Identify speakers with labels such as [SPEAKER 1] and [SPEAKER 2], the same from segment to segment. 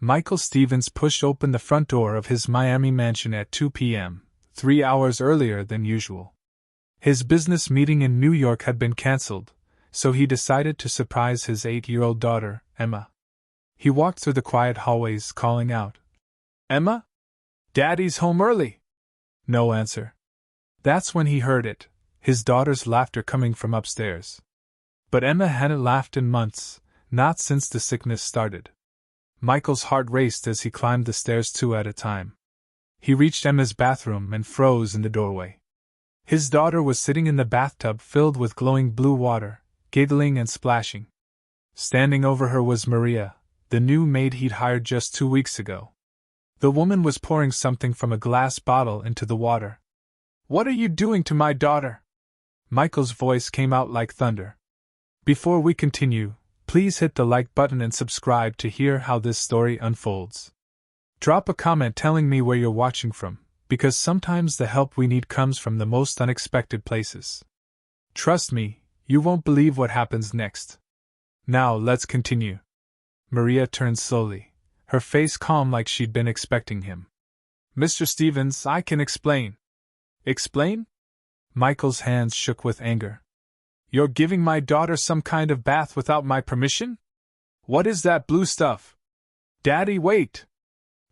[SPEAKER 1] Michael Stevens pushed open the front door of his Miami mansion at 2 p.m., 3 hours earlier than usual. His business meeting in New York had been cancelled, so he decided to surprise his 8-year-old daughter, Emma. He walked through the quiet hallways, calling out, "Emma? Daddy's home early." No answer. That's when he heard it, his daughter's laughter coming from upstairs. But Emma hadn't laughed in months, not since the sickness started. Michael's heart raced as he climbed the stairs 2 at a time. He reached Emma's bathroom and froze in the doorway. His daughter was sitting in the bathtub filled with glowing blue water, giggling and splashing. Standing over her was Maria, the new maid he'd hired just 2 weeks ago. The woman was pouring something from a glass bottle into the water. "What are you doing to my daughter?" Michael's voice came out like thunder. Before we continue, please hit the like button and subscribe to hear how this story unfolds. Drop a comment telling me where you're watching from, because sometimes the help we need comes from the most unexpected places. Trust me, you won't believe what happens next. Now let's continue. Maria turned slowly, her face calm like she'd been expecting him. "Mr. Stevens, I can explain." "Explain?" Michael's hands shook with anger. "You're giving my daughter some kind of bath without my permission? What is that blue stuff?" "Daddy, wait!"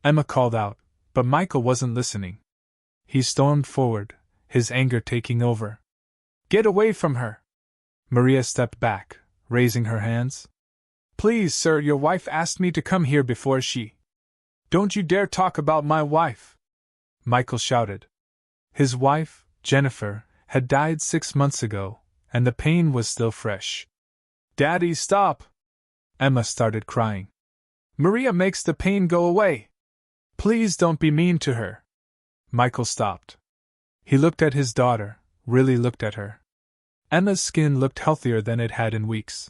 [SPEAKER 1] Emma called out, but Michael wasn't listening. He stormed forward, his anger taking over. "Get away from her!" Maria stepped back, raising her hands. "Please, sir, your wife asked me to come here before she—" "Don't you dare talk about my wife!" Michael shouted. His wife, Jennifer, had died 6 months ago, and the pain was still fresh. "Daddy, stop!" Emma started crying. "Maria makes the pain go away. Please don't be mean to her." Michael stopped. He looked at his daughter, really looked at her. Emma's skin looked healthier than it had in weeks.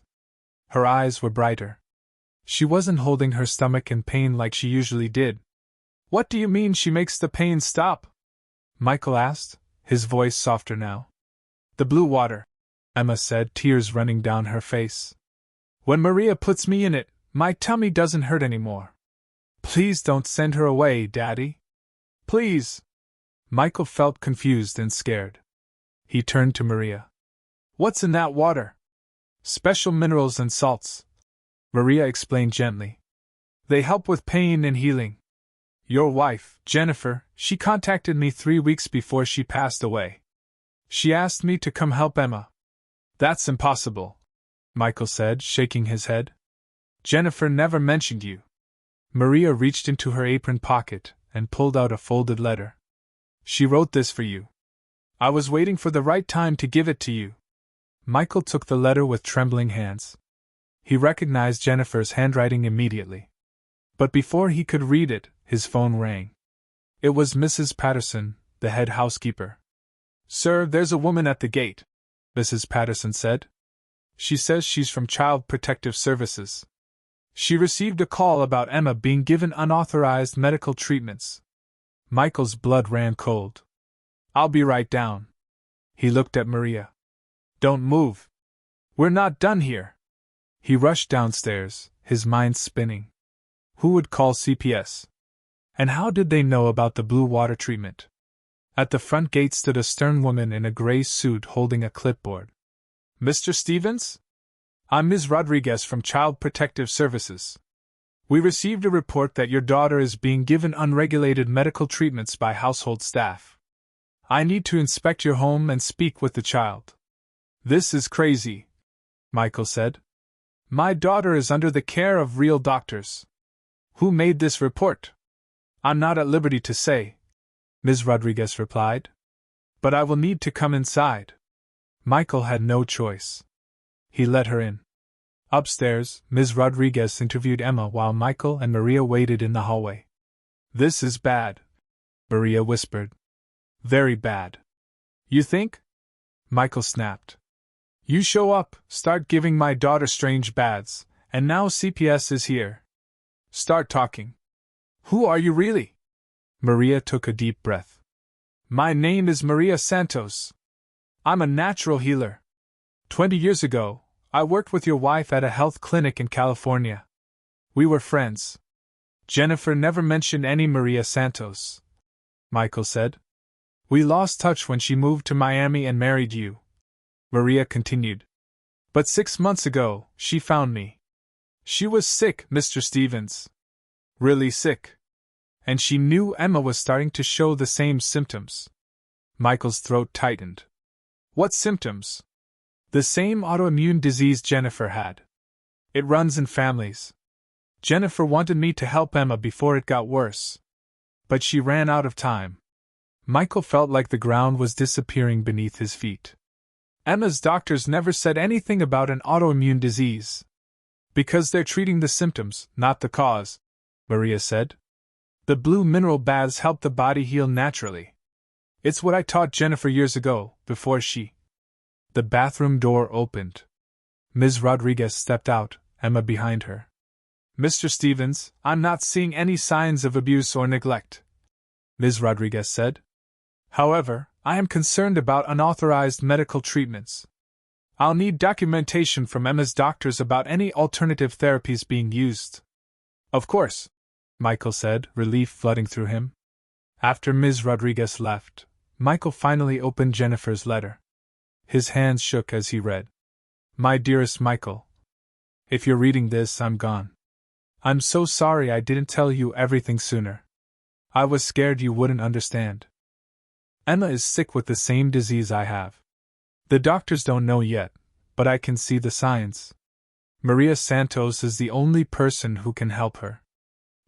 [SPEAKER 1] Her eyes were brighter. She wasn't holding her stomach in pain like she usually did. "What do you mean she makes the pain stop?" Michael asked, his voice softer now. "The blue water," Emma said, tears running down her face. "When Maria puts me in it, my tummy doesn't hurt anymore. Please don't send her away, Daddy. Please." Michael felt confused and scared. He turned to Maria. "What's in that water?" "Special minerals and salts," Maria explained gently. "They help with pain and healing. Your wife, Jennifer, she contacted me 3 weeks before she passed away. She asked me to come help Emma." "That's impossible," Michael said, shaking his head. "Jennifer never mentioned you." Maria reached into her apron pocket and pulled out a folded letter. "She wrote this for you. I was waiting for the right time to give it to you." Michael took the letter with trembling hands. He recognized Jennifer's handwriting immediately. But before he could read it, his phone rang. It was Mrs. Patterson, the head housekeeper. "Sir, there's a woman at the gate," Mrs. Patterson said. "She says she's from Child Protective Services. She received a call about Emma being given unauthorized medical treatments." Michael's blood ran cold. "I'll be right down." He looked at Maria. "Don't move. We're not done here." He rushed downstairs, his mind spinning. Who would call CPS? And how did they know about the blue water treatment? At the front gate stood a stern woman in a gray suit holding a clipboard. "Mr. Stevens? I'm Ms. Rodriguez from Child Protective Services. We received a report that your daughter is being given unregulated medical treatments by household staff. I need to inspect your home and speak with the child." "This is crazy," Michael said. "My daughter is under the care of real doctors." "Who made this report?" "I'm not at liberty to say," Ms. Rodriguez replied. "But I will need to come inside." Michael had no choice. He let her in. Upstairs, Ms. Rodriguez interviewed Emma while Michael and Maria waited in the hallway. "This is bad," Maria whispered. "Very bad." "You think?" Michael snapped. "You show up, start giving my daughter strange baths, and now CPS is here. Start talking. Who are you really?" Maria took a deep breath. "My name is Maria Santos. I'm a natural healer. 20 years ago, I worked with your wife at a health clinic in California. We were friends. Jennifer never mentioned any Maria Santos, Michael said. We lost touch when she moved to Miami and married you, Maria continued. But 6 months ago, she found me. She was sick, Mr. Stevens. Really sick. And she knew Emma was starting to show the same symptoms. Michael's throat tightened. What symptoms? The same autoimmune disease Jennifer had. It runs in families. Jennifer wanted me to help Emma before it got worse. But she ran out of time. Michael felt like the ground was disappearing beneath his feet. Emma's doctors never said anything about an autoimmune disease. Because they're treating the symptoms, not the cause, Maria said. The blue mineral baths help the body heal naturally. It's what I taught Jennifer years ago, before she... The bathroom door opened. Ms. Rodriguez stepped out, Emma behind her. Mr. Stevens, I'm not seeing any signs of abuse or neglect, Ms. Rodriguez said. However, I am concerned about unauthorized medical treatments. I'll need documentation from Emma's doctors about any alternative therapies being used. Of course, Michael said, relief flooding through him. After Ms. Rodriguez left, Michael finally opened Jennifer's letter. His hands shook as he read. My dearest Michael, if you're reading this, I'm gone. I'm so sorry I didn't tell you everything sooner. I was scared you wouldn't understand. Emma is sick with the same disease I have. The doctors don't know yet, but I can see the signs. Maria Santos is the only person who can help her.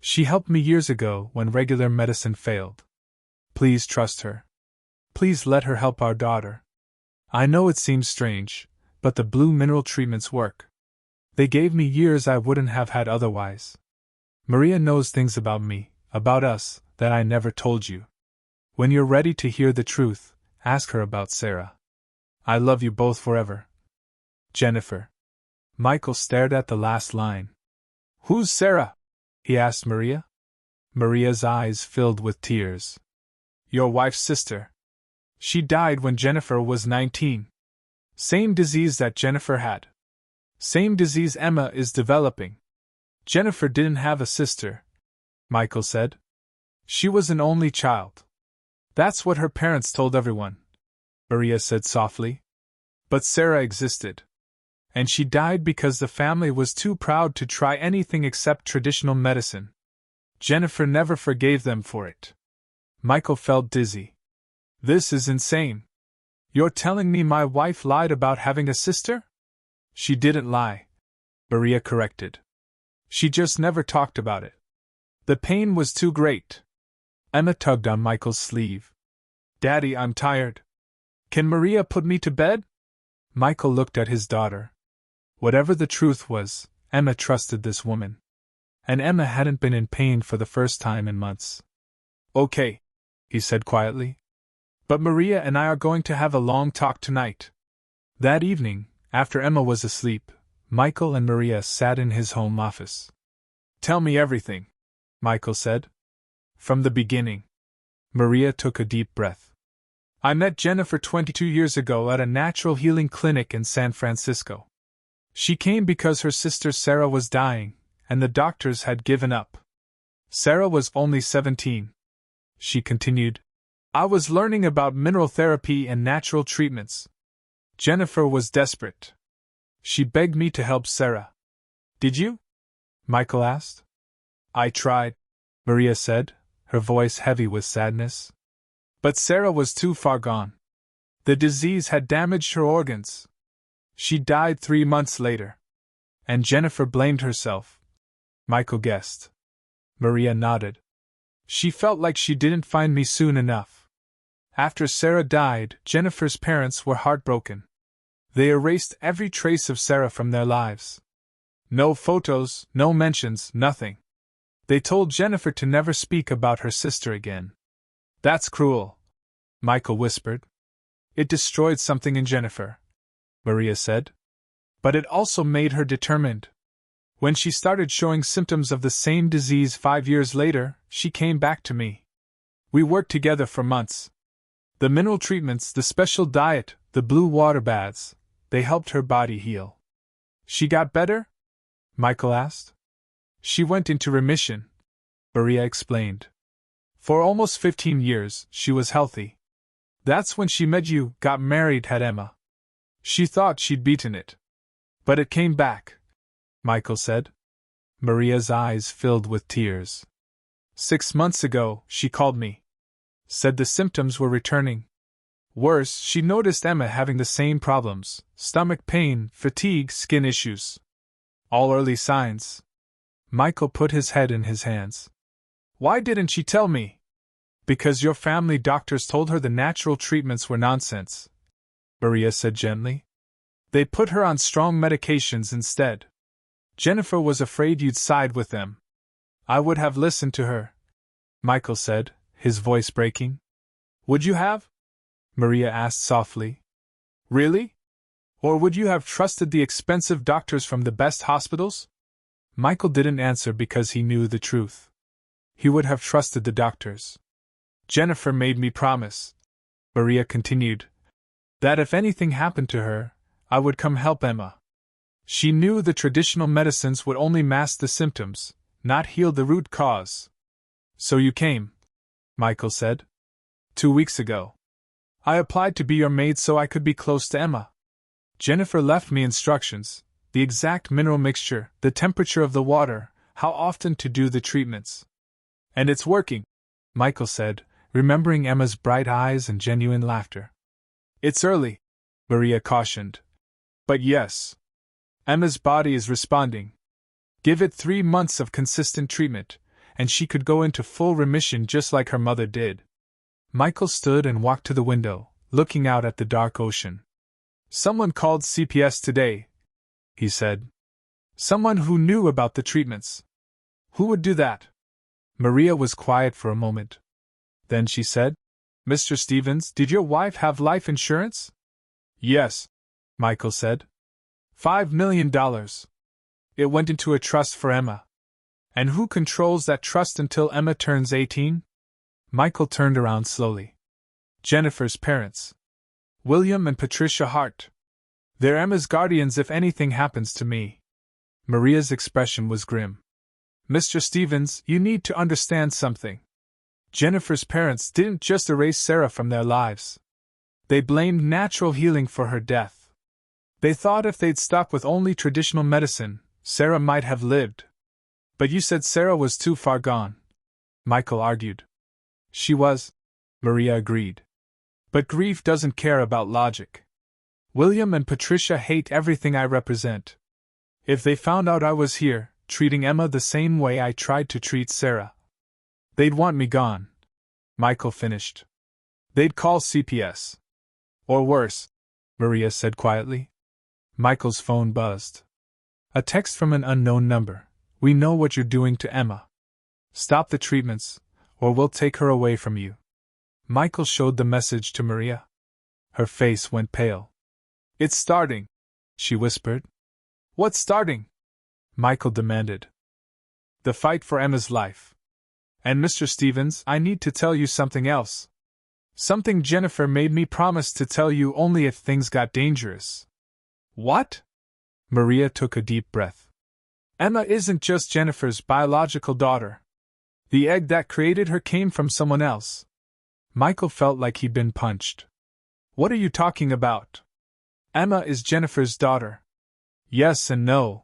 [SPEAKER 1] She helped me years ago when regular medicine failed. Please trust her. Please let her help our daughter. I know it seems strange, but the blue mineral treatments work. They gave me years I wouldn't have had otherwise. Maria knows things about me, about us, that I never told you. When you're ready to hear the truth, ask her about Sarah. I love you both forever. Jennifer. Michael stared at the last line. Who's Sarah? He asked Maria. Maria's eyes filled with tears. Your wife's sister. She died when Jennifer was 19. Same disease that Jennifer had. Same disease Emma is developing. Jennifer didn't have a sister, Michael said. She was an only child. That's what her parents told everyone, Maria said softly. But Sarah existed. And she died because the family was too proud to try anything except traditional medicine. Jennifer never forgave them for it. Michael felt dizzy. This is insane. You're telling me my wife lied about having a sister? She didn't lie, Maria corrected. She just never talked about it. The pain was too great. Emma tugged on Michael's sleeve. Daddy, I'm tired. Can Maria put me to bed? Michael looked at his daughter. Whatever the truth was, Emma trusted this woman. And Emma hadn't been in pain for the first time in months. Okay, he said quietly. But Maria and I are going to have a long talk tonight. That evening, after Emma was asleep, Michael and Maria sat in his home office. Tell me everything, Michael said. From the beginning. Maria took a deep breath. I met Jennifer 22 years ago at a natural healing clinic in San Francisco. She came because her sister Sarah was dying, and the doctors had given up. Sarah was only 17. She continued. I was learning about mineral therapy and natural treatments. Jennifer was desperate. She begged me to help Sarah. Did you? Michael asked. I tried, Maria said, her voice heavy with sadness. But Sarah was too far gone. The disease had damaged her organs. She died 3 months later. And Jennifer blamed herself. Michael guessed. Maria nodded. She felt like she didn't find me soon enough. After Sarah died, Jennifer's parents were heartbroken. They erased every trace of Sarah from their lives. No photos, no mentions, nothing. They told Jennifer to never speak about her sister again. That's cruel, Michael whispered. It destroyed something in Jennifer, Maria said. But it also made her determined. When she started showing symptoms of the same disease 5 years later, she came back to me. We worked together for months. The mineral treatments, the special diet, the blue water baths, they helped her body heal. She got better? Michael asked. She went into remission, Maria explained. For almost 15 years, she was healthy. That's when she met you, got married, had Emma. She thought she'd beaten it. But it came back, Michael said. Maria's eyes filled with tears. 6 months ago, she called me. Said the symptoms were returning. Worse, she noticed Emma having the same problems: stomach pain, fatigue, skin issues. All early signs. Michael put his head in his hands. Why didn't she tell me? Because your family doctors told her the natural treatments were nonsense, Maria said gently. They put her on strong medications instead. Jennifer was afraid you'd side with them. I would have listened to her, Michael said, his voice breaking. Would you have? Maria asked softly. Really? Or would you have trusted the expensive doctors from the best hospitals? Michael didn't answer because he knew the truth. He would have trusted the doctors. Jennifer made me promise, Maria continued, that if anything happened to her, I would come help Emma. She knew the traditional medicines would only mask the symptoms, not heal the root cause. So you came, Michael said. 2 weeks ago. I applied to be your maid so I could be close to Emma. Jennifer left me instructions, the exact mineral mixture, the temperature of the water, how often to do the treatments. And it's working, Michael said, remembering Emma's bright eyes and genuine laughter. It's early, Maria cautioned. But yes. Emma's body is responding. Give it 3 months of consistent treatment, and she could go into full remission just like her mother did. Michael stood and walked to the window, looking out at the dark ocean. Someone called CPS today, he said. Someone who knew about the treatments. Who would do that? Maria was quiet for a moment. Then she said, Mr. Stevens, did your wife have life insurance? Yes, Michael said. $5 million. It went into a trust for Emma. And who controls that trust until Emma turns 18? Michael turned around slowly. Jennifer's parents. William and Patricia Hart. They're Emma's guardians if anything happens to me. Maria's expression was grim. Mr. Stevens, you need to understand something. Jennifer's parents didn't just erase Sarah from their lives. They blamed natural healing for her death. They thought if they'd stuck with only traditional medicine, Sarah might have lived. But you said Sarah was too far gone, Michael argued. She was, Maria agreed. But grief doesn't care about logic. William and Patricia hate everything I represent. If they found out I was here, treating Emma the same way I tried to treat Sarah, they'd want me gone, Michael finished. They'd call CPS. Or worse, Maria said quietly. Michael's phone buzzed. A text from an unknown number. We know what you're doing to Emma. Stop the treatments, or we'll take her away from you. Michael showed the message to Maria. Her face went pale. It's starting, she whispered. What's starting? Michael demanded. The fight for Emma's life. And Mr. Stevens, I need to tell you something else. Something Jennifer made me promise to tell you only if things got dangerous. What? Maria took a deep breath. Emma isn't just Jennifer's biological daughter. The egg that created her came from someone else. Michael felt like he'd been punched. What are you talking about? Emma is Jennifer's daughter. Yes and no,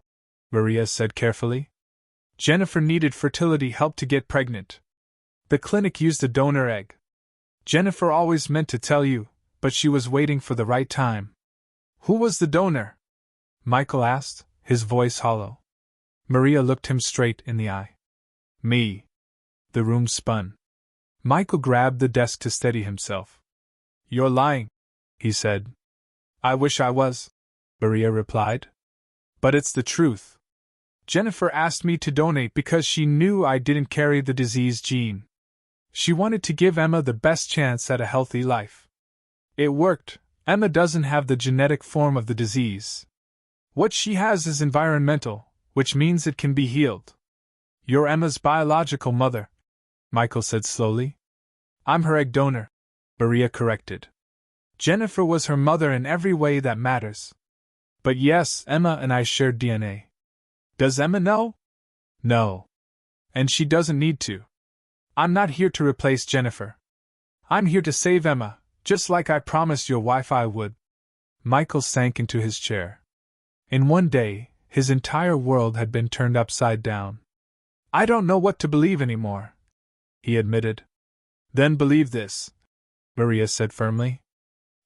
[SPEAKER 1] Maria said carefully. Jennifer needed fertility help to get pregnant. The clinic used a donor egg. Jennifer always meant to tell you, but she was waiting for the right time. Who was the donor? Michael asked, his voice hollow. Maria looked him straight in the eye. Me. The room spun. Michael grabbed the desk to steady himself. You're lying, he said. I wish I was, Maria replied. But it's the truth. Jennifer asked me to donate because she knew I didn't carry the disease gene. She wanted to give Emma the best chance at a healthy life. It worked. Emma doesn't have the genetic form of the disease. What she has is environmental, which means it can be healed. You're Emma's biological mother, Michael said slowly. I'm her egg donor, Maria corrected. Jennifer was her mother in every way that matters. But yes, Emma and I shared DNA. Does Emma know? No. And she doesn't need to. I'm not here to replace Jennifer. I'm here to save Emma, just like I promised your wife I would. Michael sank into his chair. In one day, his entire world had been turned upside down. I don't know what to believe anymore, he admitted. Then believe this, Maria said firmly.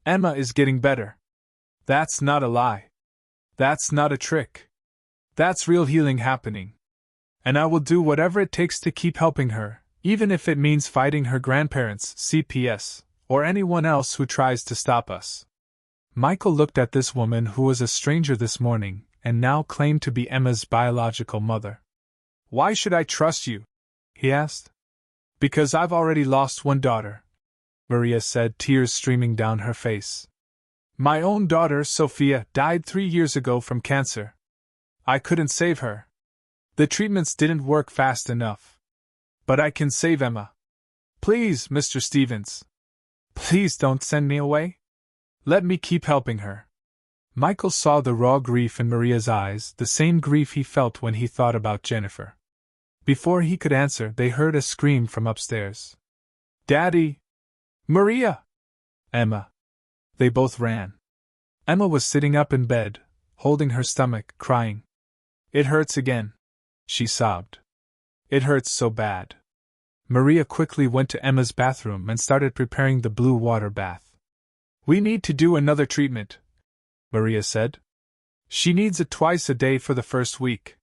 [SPEAKER 1] Emma is getting better. That's not a lie. That's not a trick. That's real healing happening. And I will do whatever it takes to keep helping her, even if it means fighting her grandparents, CPS, or anyone else who tries to stop us. Michael looked at this woman who was a stranger this morning, and now claimed to be Emma's biological mother. Why should I trust you? He asked. Because I've already lost one daughter, Maria said, tears streaming down her face. My own daughter, Sophia, died 3 years ago from cancer. I couldn't save her. The treatments didn't work fast enough. But I can save Emma. Please, Mr. Stevens. Please don't send me away. Let me keep helping her. Michael saw the raw grief in Maria's eyes, the same grief he felt when he thought about Jennifer. Before he could answer, they heard a scream from upstairs. Daddy! Maria! Emma! They both ran. Emma was sitting up in bed, holding her stomach, crying. It hurts again, she sobbed. It hurts so bad. Maria quickly went to Emma's bathroom and started preparing the blue water bath. We need to do another treatment, Maria said. She needs it twice a day for the first week.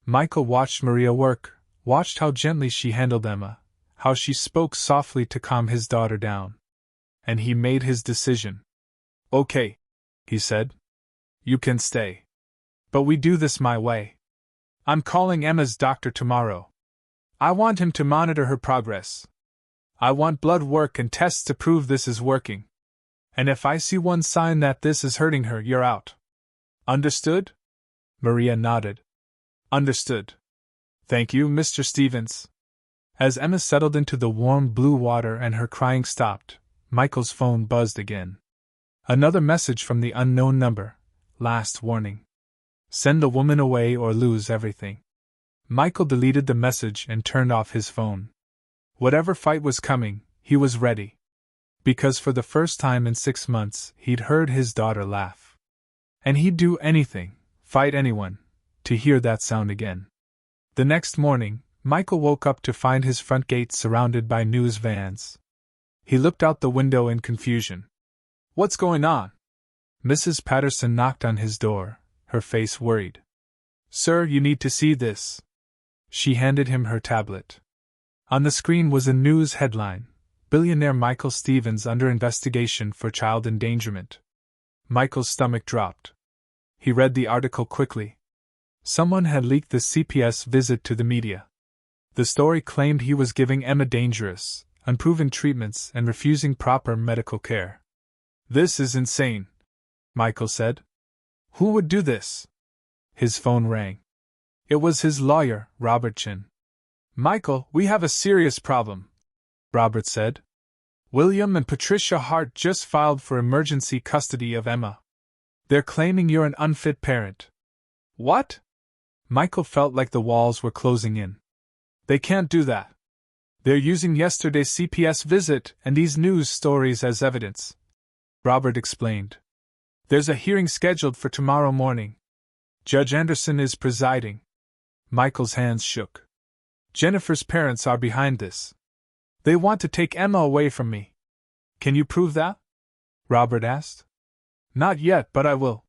[SPEAKER 1] Michael watched Maria work, watched how gently she handled Emma, how she spoke softly to calm his daughter down. And he made his decision. Okay, he said. You can stay. But we do this my way. I'm calling Emma's doctor tomorrow. I want him to monitor her progress. I want blood work and tests to prove this is working. And if I see one sign that this is hurting her, you're out. Understood? Maria nodded. Understood. Thank you, Mr. Stevens. As Emma settled into the warm blue water and her crying stopped, Michael's phone buzzed again. Another message from the unknown number. Last warning. Send the woman away or lose everything. Michael deleted the message and turned off his phone. Whatever fight was coming, he was ready. Because for the first time in 6 months, he'd heard his daughter laugh. And he'd do anything, fight anyone, to hear that sound again. The next morning, Michael woke up to find his front gate surrounded by news vans. He looked out the window in confusion. What's going on? Mrs. Patterson knocked on his door, her face worried. Sir, you need to see this. She handed him her tablet. On the screen was a news headline, Billionaire Michael Stevens under investigation for child endangerment. Michael's stomach dropped. He read the article quickly. Someone had leaked the CPS visit to the media. The story claimed he was giving Emma dangerous, unproven treatments and refusing proper medical care. This is insane, Michael said. Who would do this? His phone rang. It was his lawyer, Robert Chin. Michael, we have a serious problem, Robert said. William and Patricia Hart just filed for emergency custody of Emma. They're claiming you're an unfit parent. What? Michael felt like the walls were closing in. They can't do that. They're using yesterday's CPS visit and these news stories as evidence, Robert explained. There's a hearing scheduled for tomorrow morning. Judge Anderson is presiding. Michael's hands shook. Jennifer's parents are behind this. They want to take Emma away from me. Can you prove that? Robert asked. Not yet, but I will.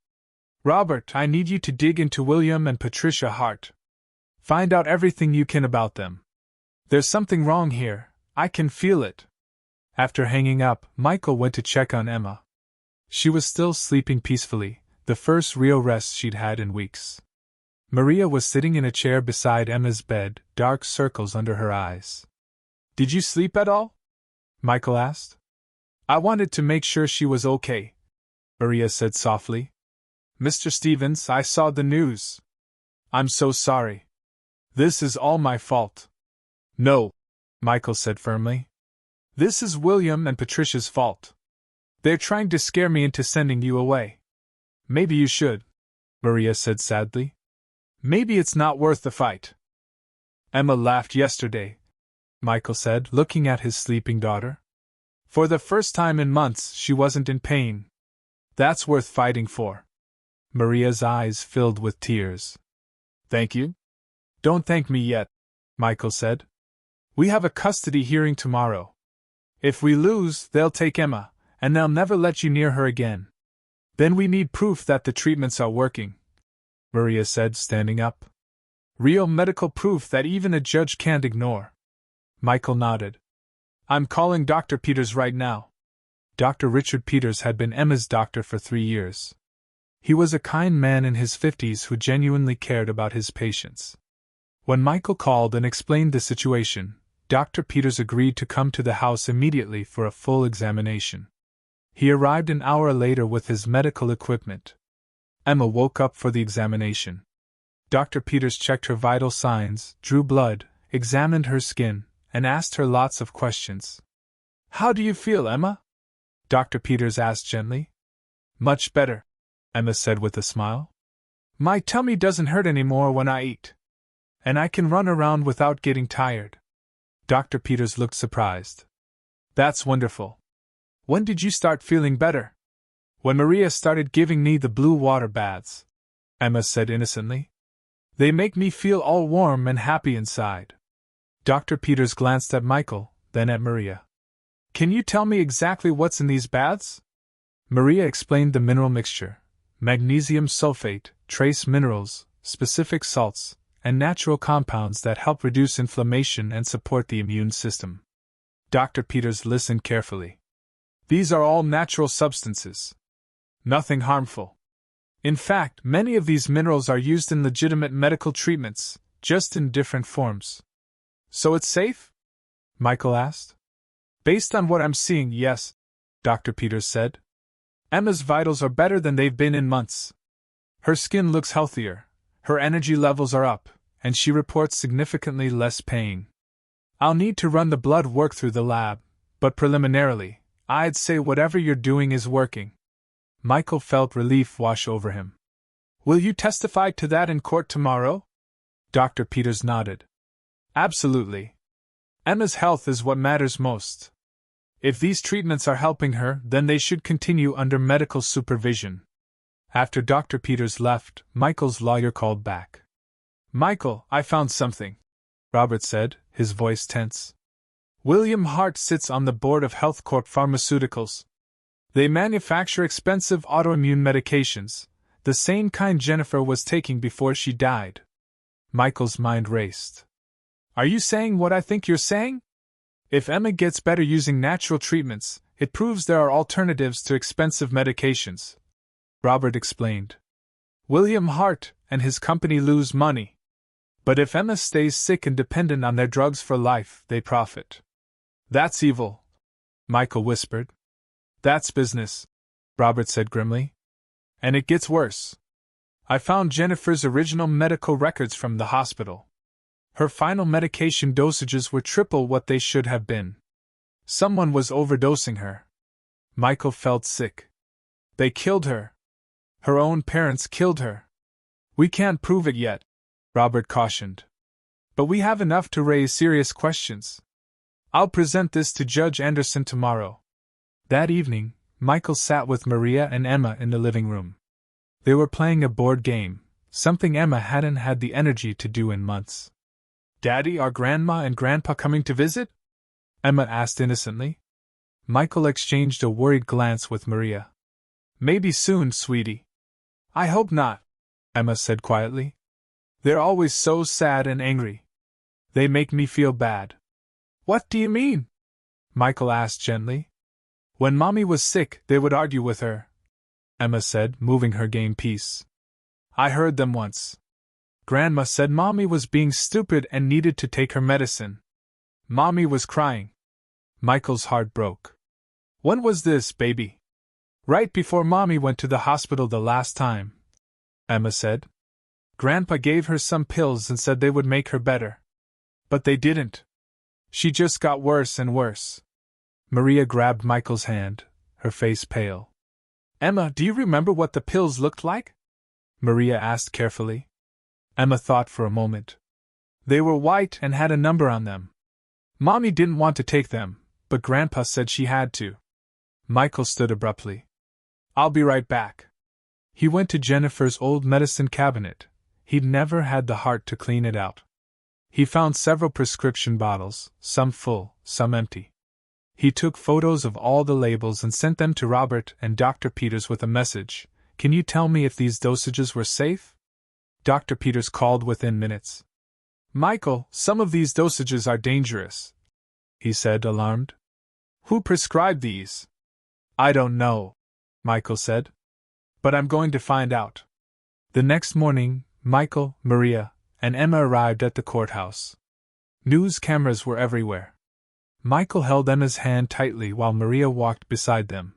[SPEAKER 1] Robert, I need you to dig into William and Patricia Hart. Find out everything you can about them. There's something wrong here. I can feel it. After hanging up, Michael went to check on Emma. She was still sleeping peacefully, the first real rest she'd had in weeks. Maria was sitting in a chair beside Emma's bed, dark circles under her eyes. Did you sleep at all? Michael asked. I wanted to make sure she was okay, Maria said softly. Mr. Stevens, I saw the news. I'm so sorry. This is all my fault. No, Michael said firmly. This is William and Patricia's fault. They're trying to scare me into sending you away. Maybe you should, Maria said sadly. Maybe it's not worth the fight. Emma laughed yesterday, Michael said, looking at his sleeping daughter. For the first time in months, she wasn't in pain. That's worth fighting for. Maria's eyes filled with tears. Thank you? Don't thank me yet, Michael said. We have a custody hearing tomorrow. If we lose, they'll take Emma, and they'll never let you near her again. Then we need proof that the treatments are working, Maria said, standing up. Real medical proof that even a judge can't ignore. Michael nodded. I'm calling Dr. Peters right now. Dr. Richard Peters had been Emma's doctor for 3 years. He was a kind man in his 50s who genuinely cared about his patients. When Michael called and explained the situation, Dr. Peters agreed to come to the house immediately for a full examination. He arrived an hour later with his medical equipment. Emma woke up for the examination. Dr. Peters checked her vital signs, drew blood, examined her skin, and asked her lots of questions. How do you feel, Emma? Dr. Peters asked gently. Much better, Emma said with a smile. My tummy doesn't hurt anymore when I eat. And I can run around without getting tired. Dr. Peters looked surprised. That's wonderful. When did you start feeling better? When Maria started giving me the blue water baths, Emma said innocently. They make me feel all warm and happy inside. Dr. Peters glanced at Michael, then at Maria. Can you tell me exactly what's in these baths? Maria explained the mineral mixture: magnesium sulfate, trace minerals, specific salts, and natural compounds that help reduce inflammation and support the immune system. Dr. Peters listened carefully. These are all natural substances. Nothing harmful. In fact, many of these minerals are used in legitimate medical treatments, just in different forms. So it's safe? Michael asked. Based on what I'm seeing, yes, Dr. Peters said. Emma's vitals are better than they've been in months. Her skin looks healthier, her energy levels are up, and she reports significantly less pain. I'll need to run the blood work through the lab, but preliminarily, I'd say whatever you're doing is working. Michael felt relief wash over him. Will you testify to that in court tomorrow? Dr. Peters nodded. Absolutely. Emma's health is what matters most. If these treatments are helping her, then they should continue under medical supervision. After Dr. Peters left, Michael's lawyer called back. Michael, I found something, Robert said, his voice tense. William Hart sits on the board of Health Corp Pharmaceuticals. They manufacture expensive autoimmune medications, the same kind Jennifer was taking before she died. Michael's mind raced. Are you saying what I think you're saying? If Emma gets better using natural treatments, it proves there are alternatives to expensive medications, Robert explained. William Hart and his company lose money. But if Emma stays sick and dependent on their drugs for life, they profit. That's evil, Michael whispered. That's business, Robert said grimly. And it gets worse. I found Jennifer's original medical records from the hospital. Her final medication dosages were triple what they should have been. Someone was overdosing her. Michael felt sick. They killed her. Her own parents killed her. We can't prove it yet, Robert cautioned. But we have enough to raise serious questions. I'll present this to Judge Anderson tomorrow. That evening, Michael sat with Maria and Emma in the living room. They were playing a board game, something Emma hadn't had the energy to do in months. Daddy, are Grandma and Grandpa coming to visit? Emma asked innocently. Michael exchanged a worried glance with Maria. Maybe soon, sweetie. I hope not, Emma said quietly. They're always so sad and angry. They make me feel bad. What do you mean? Michael asked gently. When Mommy was sick, they would argue with her, Emma said, moving her game piece. I heard them once. Grandma said Mommy was being stupid and needed to take her medicine. Mommy was crying. Michael's heart broke. When was this, baby? Right before Mommy went to the hospital the last time, Emma said. Grandpa gave her some pills and said they would make her better. But they didn't. She just got worse and worse. Maria grabbed Michael's hand, her face pale. Emma, do you remember what the pills looked like? Maria asked carefully. Emma thought for a moment. They were white and had a number on them. Mommy didn't want to take them, but Grandpa said she had to. Michael stood abruptly. I'll be right back. He went to Jennifer's old medicine cabinet. He'd never had the heart to clean it out. He found several prescription bottles, some full, some empty. He took photos of all the labels and sent them to Robert and Dr. Peters with a message. Can you tell me if these dosages were safe? Dr. Peters called within minutes. Michael, some of these dosages are dangerous, he said, alarmed. Who prescribed these? I don't know, Michael said. But I'm going to find out. The next morning, Michael, Maria, and Emma arrived at the courthouse. News cameras were everywhere. Michael held Emma's hand tightly while Maria walked beside them.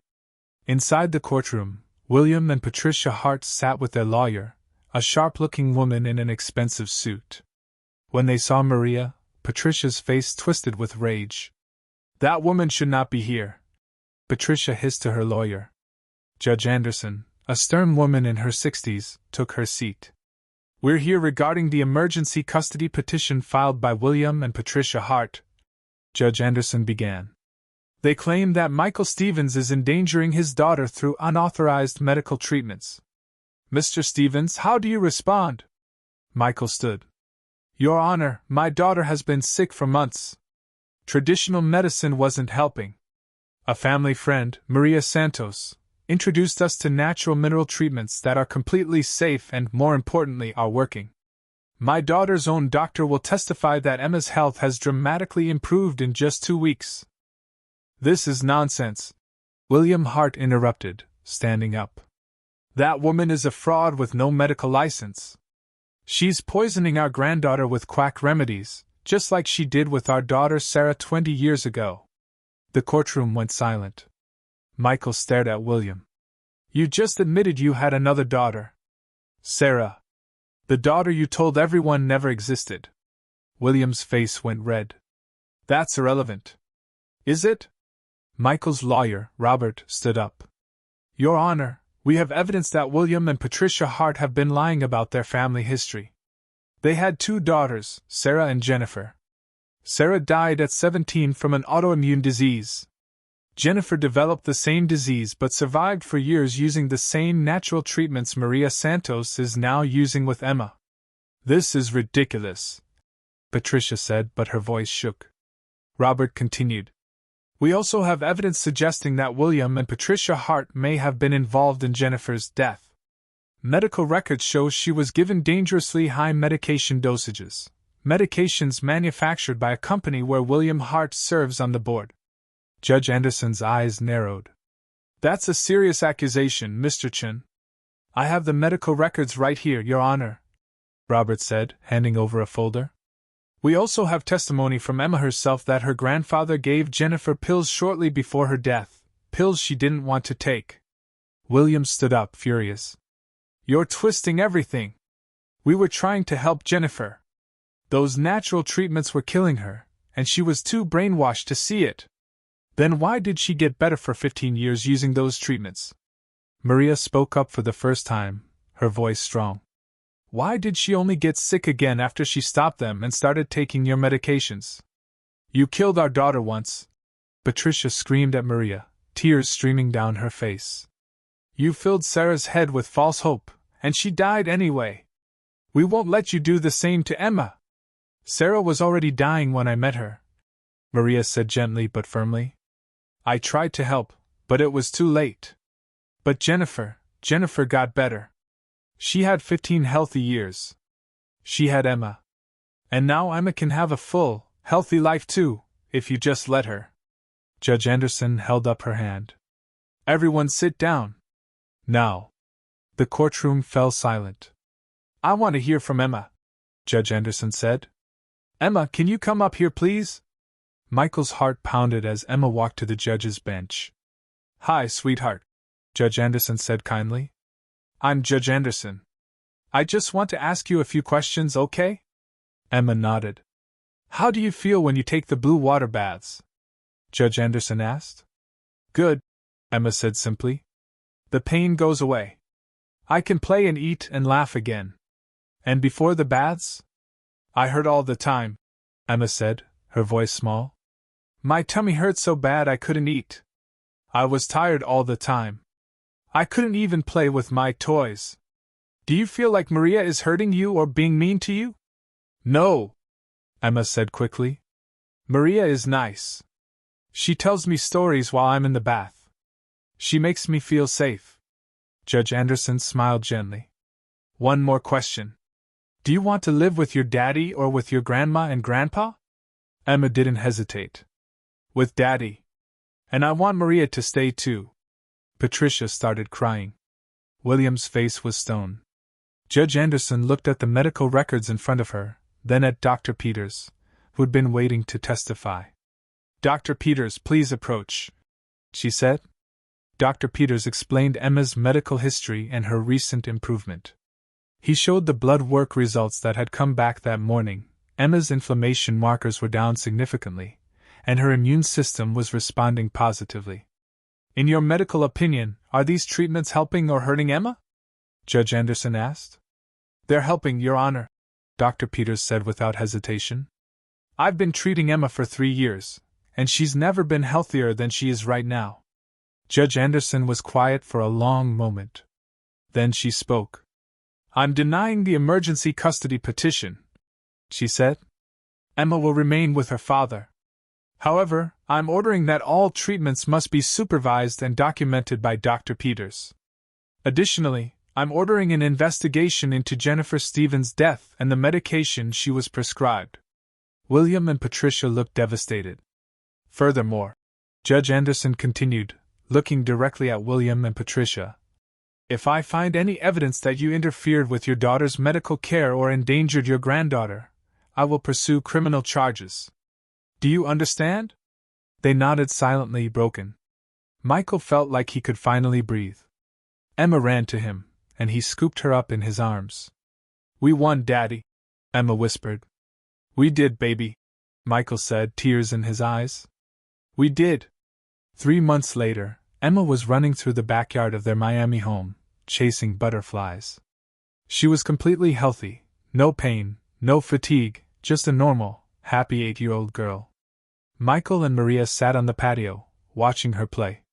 [SPEAKER 1] Inside the courtroom, William and Patricia Hart sat with their lawyer, a sharp-looking woman in an expensive suit. When they saw Maria, Patricia's face twisted with rage. That woman should not be here, Patricia hissed to her lawyer. Judge Anderson, a stern woman in her 60s, took her seat. We're here regarding the emergency custody petition filed by William and Patricia Hart, Judge Anderson began. They claim that Michael Stevens is endangering his daughter through unauthorized medical treatments. Mr. Stevens, how do you respond? Michael stood. Your Honor, my daughter has been sick for months. Traditional medicine wasn't helping. A family friend, Maria Santos, introduced us to natural mineral treatments that are completely safe and, more importantly, are working. My daughter's own doctor will testify that Emma's health has dramatically improved in just 2 weeks. This is nonsense, William Hart interrupted, standing up. That woman is a fraud with no medical license. She's poisoning our granddaughter with quack remedies, just like she did with our daughter Sarah 20 years ago. The courtroom went silent. Michael stared at William. You just admitted you had another daughter. Sarah. The daughter you told everyone never existed. William's face went red. That's irrelevant. Is it? Michael's lawyer, Robert, stood up. Your Honor, we have evidence that William and Patricia Hart have been lying about their family history. They had 2 daughters, Sarah and Jennifer. Sarah died at 17 from an autoimmune disease. Jennifer developed the same disease but survived for years using the same natural treatments Maria Santos is now using with Emma. This is ridiculous, Patricia said, but her voice shook. Robert continued. We also have evidence suggesting that William and Patricia Hart may have been involved in Jennifer's death. Medical records show she was given dangerously high medication dosages, medications manufactured by a company where William Hart serves on the board. Judge Anderson's eyes narrowed. That's a serious accusation, Mr. Chen. I have the medical records right here, Your Honor, Robert said, handing over a folder. We also have testimony from Emma herself that her grandfather gave Jennifer pills shortly before her death, pills she didn't want to take. William stood up, furious. You're twisting everything. We were trying to help Jennifer. Those natural treatments were killing her, and she was too brainwashed to see it. Then why did she get better for 15 years using those treatments? Maria spoke up for the first time, her voice strong. Why did she only get sick again after she stopped them and started taking your medications? You killed our daughter once, Patricia screamed at Maria, tears streaming down her face. You filled Sarah's head with false hope, and she died anyway. We won't let you do the same to Emma. Sarah was already dying when I met her, Maria said gently but firmly. I tried to help, but it was too late. But Jennifer got better. She had 15 healthy years. She had Emma. And now Emma can have a full, healthy life too, if you just let her. Judge Anderson held up her hand. Everyone sit down. Now. The courtroom fell silent. I want to hear from Emma, Judge Anderson said. Emma, can you come up here, please? Michael's heart pounded as Emma walked to the judge's bench. Hi, sweetheart, Judge Anderson said kindly. I'm Judge Anderson. I just want to ask you a few questions, okay? Emma nodded. How do you feel when you take the blue water baths? Judge Anderson asked. Good, Emma said simply. The pain goes away. I can play and eat and laugh again. And before the baths? I hurt all the time, Emma said, her voice small. My tummy hurt so bad I couldn't eat. I was tired all the time. I couldn't even play with my toys. Do you feel like Maria is hurting you or being mean to you? No, Emma said quickly. Maria is nice. She tells me stories while I'm in the bath. She makes me feel safe. Judge Anderson smiled gently. One more question. Do you want to live with your daddy or with your grandma and grandpa? Emma didn't hesitate. With Daddy. And I want Maria to stay too. Patricia started crying. William's face was stone. Judge Anderson looked at the medical records in front of her, then at Dr. Peters, who'd been waiting to testify. Dr. Peters, please approach, she said. Dr. Peters explained Emma's medical history and her recent improvement. He showed the blood work results that had come back that morning. Emma's inflammation markers were down significantly, and her immune system was responding positively. In your medical opinion, are these treatments helping or hurting Emma? Judge Anderson asked. They're helping, Your Honor, Dr. Peters said without hesitation. I've been treating Emma for 3 years, and she's never been healthier than she is right now. Judge Anderson was quiet for a long moment. Then she spoke. I'm denying the emergency custody petition, she said. Emma will remain with her father. However, I'm ordering that all treatments must be supervised and documented by Dr. Peters. Additionally, I'm ordering an investigation into Jennifer Stevens' death and the medication she was prescribed. William and Patricia looked devastated. Furthermore, Judge Anderson continued, looking directly at William and Patricia. If I find any evidence that you interfered with your daughter's medical care or endangered your granddaughter, I will pursue criminal charges. Do you understand? They nodded silently, broken. Michael felt like he could finally breathe. Emma ran to him, and he scooped her up in his arms. We won, Daddy, Emma whispered. We did, baby, Michael said, tears in his eyes. We did. 3 months later, Emma was running through the backyard of their Miami home, chasing butterflies. She was completely healthy, no pain, no fatigue, just a normal, happy 8-year-old girl. Michael and Maria sat on the patio, watching her play.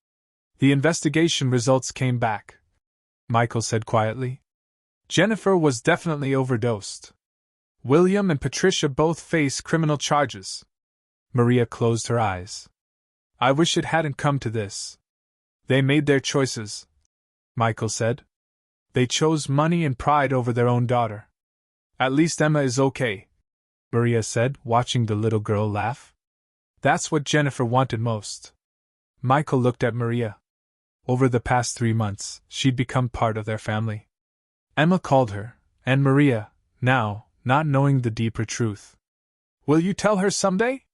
[SPEAKER 1] The investigation results came back, Michael said quietly. Jennifer was definitely overdosed. William and Patricia both face criminal charges. Maria closed her eyes. I wish it hadn't come to this. They made their choices, Michael said. They chose money and pride over their own daughter. At least Emma is okay, Maria said, watching the little girl laugh. That's what Jennifer wanted most. Michael looked at Maria. Over the past 3 months, she'd become part of their family. Emma called her, and Maria, now, not knowing the deeper truth. Will you tell her someday?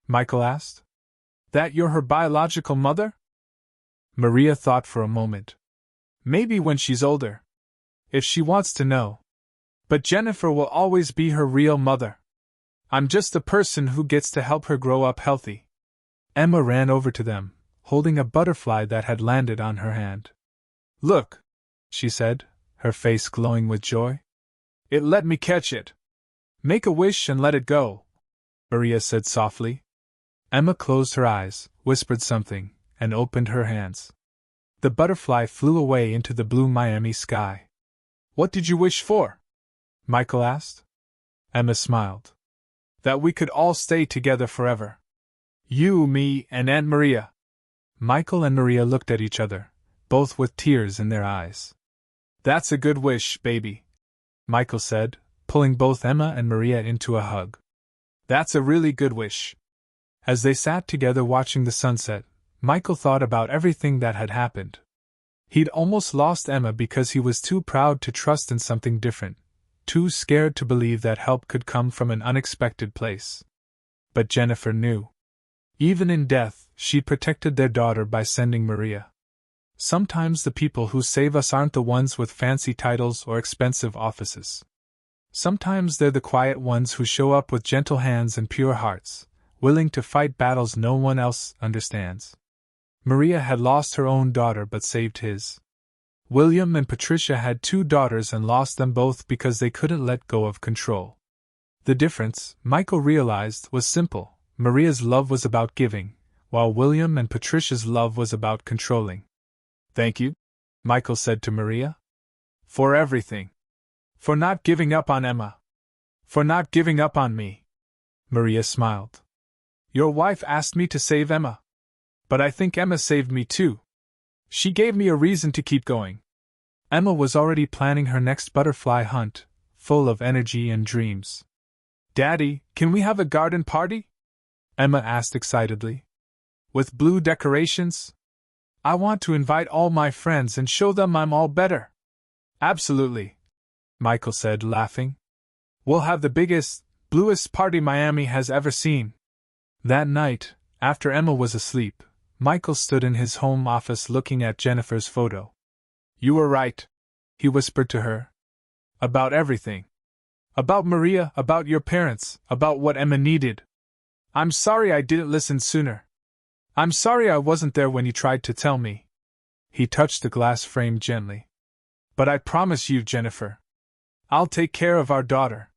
[SPEAKER 1] Michael asked. That you're her biological mother? Maria thought for a moment. Maybe when she's older. If she wants to know. But Jennifer will always be her real mother. I'm just a person who gets to help her grow up healthy. Emma ran over to them, holding a butterfly that had landed on her hand. Look, she said, her face glowing with joy. It let me catch it. Make a wish and let it go, Maria said softly. Emma closed her eyes, whispered something, and opened her hands. The butterfly flew away into the blue Miami sky. What did you wish for? Michael asked. Emma smiled. That we could all stay together forever. You, me, and Aunt Maria. Michael and Maria looked at each other, both with tears in their eyes. That's a good wish, baby, Michael said, pulling both Emma and Maria into a hug. That's a really good wish. As they sat together watching the sunset, Michael thought about everything that had happened. He'd almost lost Emma because he was too proud to trust in something different, too scared to believe that help could come from an unexpected place. But Jennifer knew. Even in death, she'd protected their daughter by sending Maria. Sometimes the people who save us aren't the ones with fancy titles or expensive offices. Sometimes they're the quiet ones who show up with gentle hands and pure hearts, willing to fight battles no one else understands. Maria had lost her own daughter but saved his. William and Patricia had 2 daughters and lost them both because they couldn't let go of control. The difference, Michael realized, was simple. Maria's love was about giving, while William and Patricia's love was about controlling. "Thank you," Michael said to Maria. "For everything. For not giving up on Emma. For not giving up on me." Maria smiled. "Your wife asked me to save Emma. But I think Emma saved me too. She gave me a reason to keep going." Emma was already planning her next butterfly hunt, full of energy and dreams. "Daddy, can we have a garden party?" Emma asked excitedly. "With blue decorations? I want to invite all my friends and show them I'm all better." "Absolutely," Michael said, laughing. "We'll have the biggest, bluest party Miami has ever seen." That night, after Emma was asleep, Michael stood in his home office looking at Jennifer's photo. "You were right," he whispered to her. "About everything. About Maria, about your parents, about what Emma needed. I'm sorry I didn't listen sooner. I'm sorry I wasn't there when you tried to tell me." He touched the glass frame gently. "But I promise you, Jennifer, I'll take care of our daughter.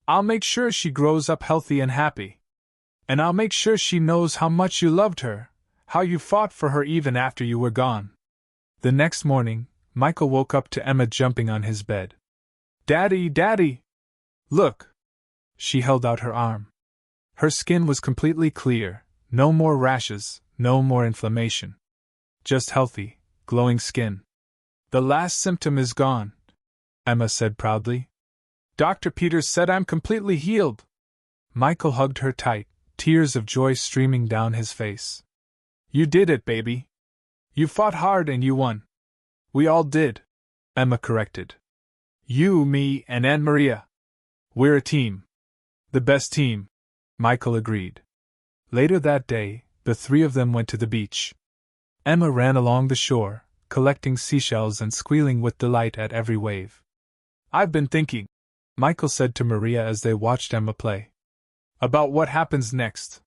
[SPEAKER 1] I'll make sure she grows up healthy and happy. And I'll make sure she knows how much you loved her, how you fought for her even after you were gone." The next morning, Michael woke up to Emma jumping on his bed. "Daddy, Daddy! Look!" She held out her arm. Her skin was completely clear, no more rashes, no more inflammation. Just healthy, glowing skin. "The last symptom is gone," Emma said proudly. "Dr. Peters said I'm completely healed." Michael hugged her tight, tears of joy streaming down his face. "You did it, baby. You fought hard and you won." "We all did," Emma corrected. "You, me, and Aunt Maria. We're a team." "The best team," Michael agreed. Later that day, the three of them went to the beach. Emma ran along the shore, collecting seashells and squealing with delight at every wave. "I've been thinking," Michael said to Maria as they watched Emma play, "about what happens next."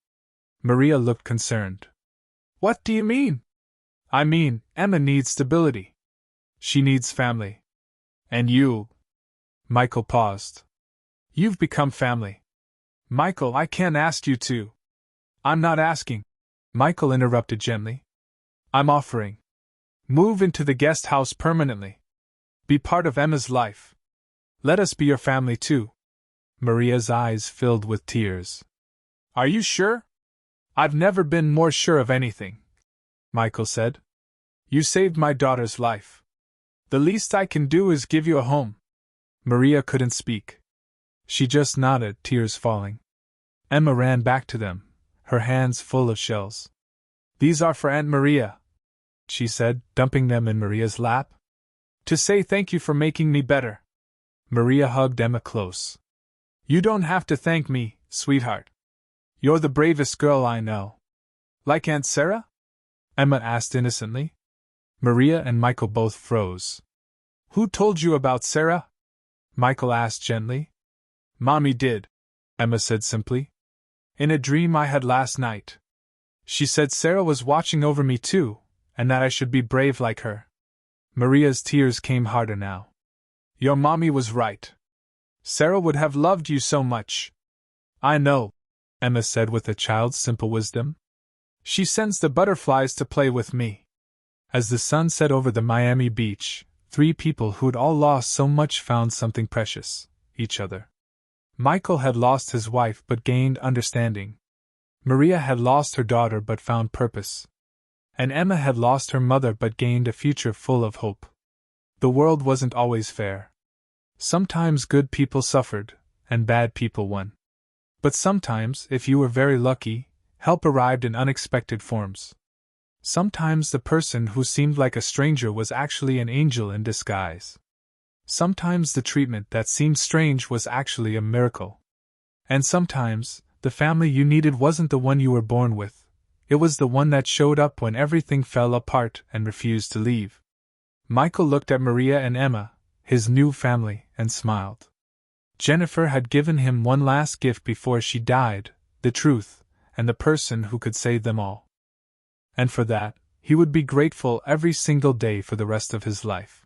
[SPEAKER 1] Maria looked concerned. "What do you mean?" "I mean, Emma needs stability. She needs family. And you..." Michael paused. "You've become family." "Michael, I can't ask you to." "I'm not asking," Michael interrupted gently. "I'm offering. Move into the guest house permanently. Be part of Emma's life. Let us be your family too." Maria's eyes filled with tears. "Are you sure?" "I've never been more sure of anything," Michael said. "You saved my daughter's life. The least I can do is give you a home." Maria couldn't speak. She just nodded, tears falling. Emma ran back to them, her hands full of shells. "These are for Aunt Maria," she said, dumping them in Maria's lap. "To say thank you for making me better." Maria hugged Emma close. "You don't have to thank me, sweetheart. You're the bravest girl I know." "Like Aunt Sarah?" Emma asked innocently. Maria and Michael both froze. "Who told you about Sarah?" Michael asked gently. "Mommy did," Emma said simply. "In a dream I had last night. She said Sarah was watching over me too, and that I should be brave like her." Maria's tears came harder now. "Your mommy was right. Sarah would have loved you so much." "I know," Emma said with a child's simple wisdom. "She sends the butterflies to play with me." As the sun set over the Miami beach, three people who'd all lost so much found something precious: each other. Michael had lost his wife but gained understanding. Maria had lost her daughter but found purpose. And Emma had lost her mother but gained a future full of hope. The world wasn't always fair. Sometimes good people suffered, and bad people won. But sometimes, if you were very lucky, help arrived in unexpected forms. Sometimes the person who seemed like a stranger was actually an angel in disguise. Sometimes the treatment that seemed strange was actually a miracle. And sometimes, the family you needed wasn't the one you were born with. It was the one that showed up when everything fell apart and refused to leave. Michael looked at Maria and Emma, his new family, and smiled. Jennifer had given him one last gift before she died: the truth, and the person who could save them all. And for that, he would be grateful every single day for the rest of his life.